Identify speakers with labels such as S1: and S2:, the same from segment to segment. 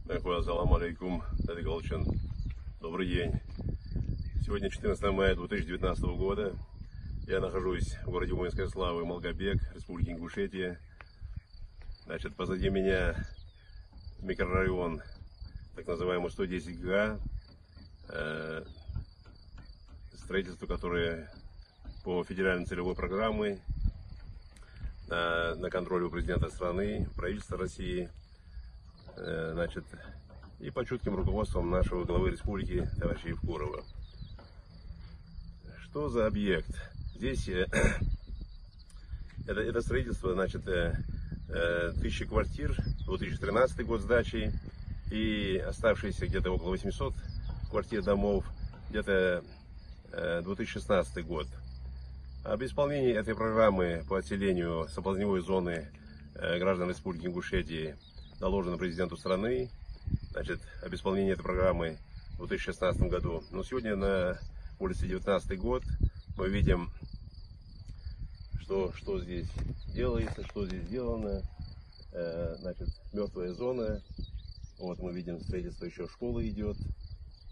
S1: Ассаламу алейкум, Дядя Галчин. Добрый день. Сегодня 14 мая 2019 года. Я нахожусь в городе воинской славы Малгобек, Республики Ингушетия. Значит, позади меня микрорайон, так называемый 110 га. Строительство, которое по федеральной целевой программе на контроле у президента страны, правительства России. Значит, и под чутким руководством нашего главы республики товарища Евкурова. Что за объект? Здесь это строительство, значит, 1000 квартир, 2013 год сдачи, и оставшиеся где-то около 800 квартир домов, где-то 2016 год. Об исполнении этой программы по отселению соблазневой зоны граждан Республики Ингушетии доложено президенту страны. Значит, об исполнении этой программы в 2016 году. Но сегодня на улице 19 год мы видим, что здесь делается, что здесь сделано. Значит, мертвая зона. Вот мы видим, строительство еще школы идет.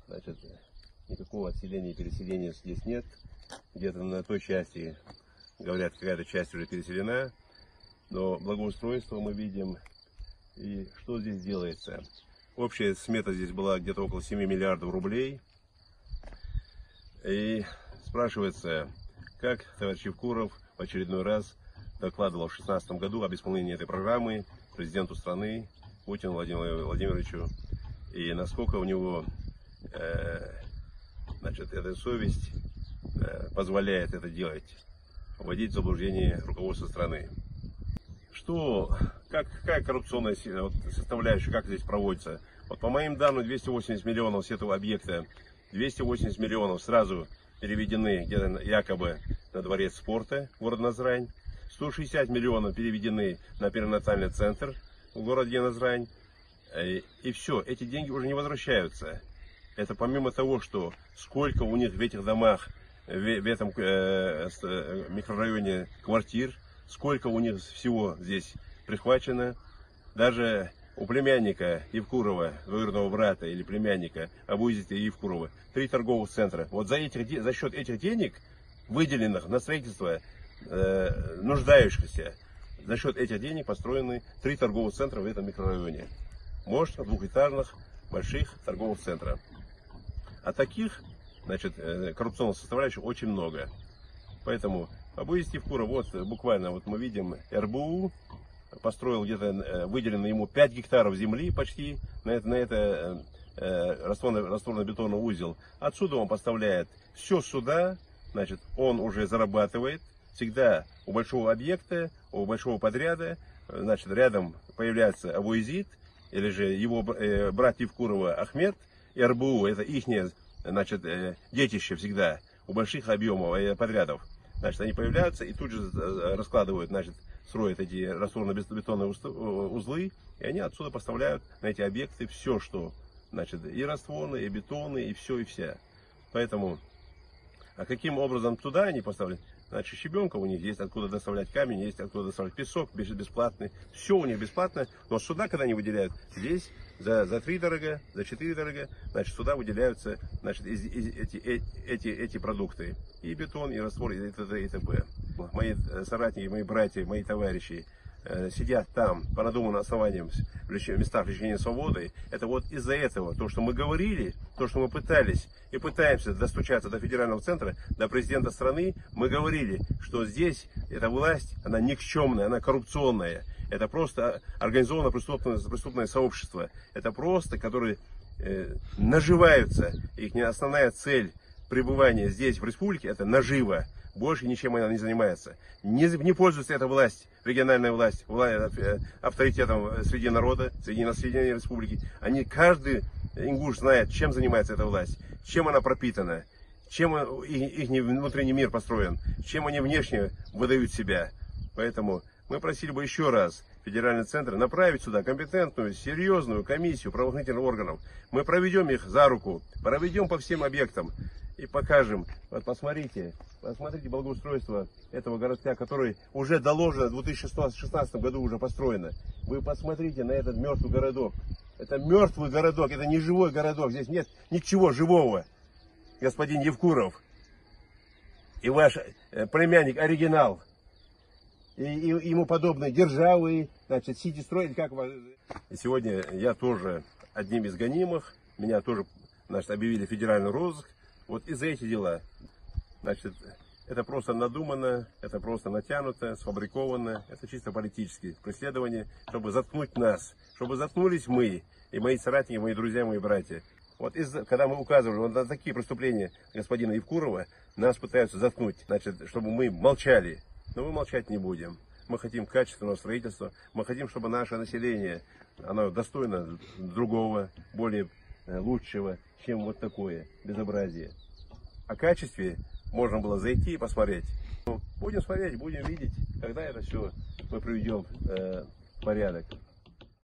S1: Значит, никакого отселения и переселения здесь нет. Где-то на той части, говорят, какая-то часть уже переселена. Но благоустройство мы видим. И что здесь делается? Общая смета здесь была где-то около 7 миллиардов рублей. И спрашивается, как товарищ Евкуров в очередной раз докладывал в 2016 году об исполнении этой программы президенту страны Путину Владимиру Владимировичу. И насколько у него значит, эта совесть позволяет это делать, вводить в заблуждение руководство страны. Какая коррупционная составляющая, как здесь проводится? Вот по моим данным, 280 миллионов с этого объекта, 280 миллионов сразу переведены где-то якобы на дворец спорта, город Назрань, 160 миллионов переведены на перинатальный центр в городе Назрань, и все, эти деньги уже не возвращаются. Это помимо того, что сколько у них в этих домах, в этом микрорайоне квартир, сколько у них всего здесь прихвачено. Даже у племянника Евкурова, двоюродного брата или племянника Абузита Евкурова, 3 торговых центра. Вот за счет этих денег, выделенных на строительство нуждающихся, за счет этих денег построены 3 торговых центра в этом микрорайоне. Мощных, двухэтажных, больших торговых центров. А таких, значит, коррупционных составляющих очень много. Поэтому Абузит Евкуров, вот буквально вот мы видим РБУ, построил где-то, выделено ему 5 гектаров земли почти на это растворно-бетонный узел. Отсюда он поставляет все сюда, значит, он уже зарабатывает. Всегда у большого объекта, у большого подряда, значит, рядом появляется Абузит, или же его брат Евкурова Ахмед, и РБУ, это ихнее, значит, детище всегда у больших объемов подрядов. Значит, они появляются и тут же раскладывают, значит, строят эти растворно-бетонные узлы, и они отсюда поставляют на эти объекты все, что, значит, и растворные, и бетонные, и все, и вся. Поэтому, а каким образом туда они поставляют? Значит, щебенка у них есть, откуда доставлять камень, есть откуда доставлять песок, бесплатный. Все у них бесплатно, но сюда, когда они выделяют, здесь за 3 дорого, за 4 дорого, значит, сюда выделяются, значит, эти продукты. И бетон, и раствор, и т.д. и т.п. Мои соратники, мои братья, мои товарищи сидят там по надуманным основаниям в местах лишения свободы. Это вот из-за этого, то, что мы говорили, то, что мы пытались и пытаемся достучаться до федерального центра, до президента страны, мы говорили, что здесь эта власть, она никчемная, она коррупционная. Это просто организованное преступное сообщество. Это просто, которые наживаются. Их основная цель пребывания здесь, в республике, это нажива. Больше ничем она не занимается. Не пользуется эта власть, региональная власть, авторитетом среди народа, среди населения республики. Каждый ингуш знает, чем занимается эта власть, чем она пропитана, чем их внутренний мир построен, чем они внешне выдают себя. Поэтому мы просили бы еще раз федеральный центр направить сюда компетентную, серьезную комиссию правоохранительных органов. Мы проведем их за руку, проведем по всем объектам и покажем. Вот посмотрите благоустройство этого городка, который уже доложено в 2016 году уже построено. Вы посмотрите на этот мертвый городок. Это мертвый городок, это не живой городок. Здесь нет ничего живого, господин Евкуров. И ваш племянник оригинал. И ему подобные державы, значит, сити строить, как вас. И сегодня я тоже одним из гонимых. Меня тоже, значит, объявили федеральный розыск. Вот из-за эти дела. Значит, это просто надумано, это просто натянуто, сфабриковано. Это чисто политические преследования, чтобы заткнуть нас, чтобы заткнулись мы, и мои соратники, мои друзья, мои братья. Вот когда мы указывали вот на такие преступления господина Евкурова, нас пытаются заткнуть, значит, чтобы мы молчали. Но мы молчать не будем. Мы хотим качественного строительства, мы хотим, чтобы наше население, оно достойно другого, более лучшего, чем вот такое безобразие. О качестве можно было зайти и посмотреть. Будем смотреть, будем видеть, когда это все мы приведем в порядок.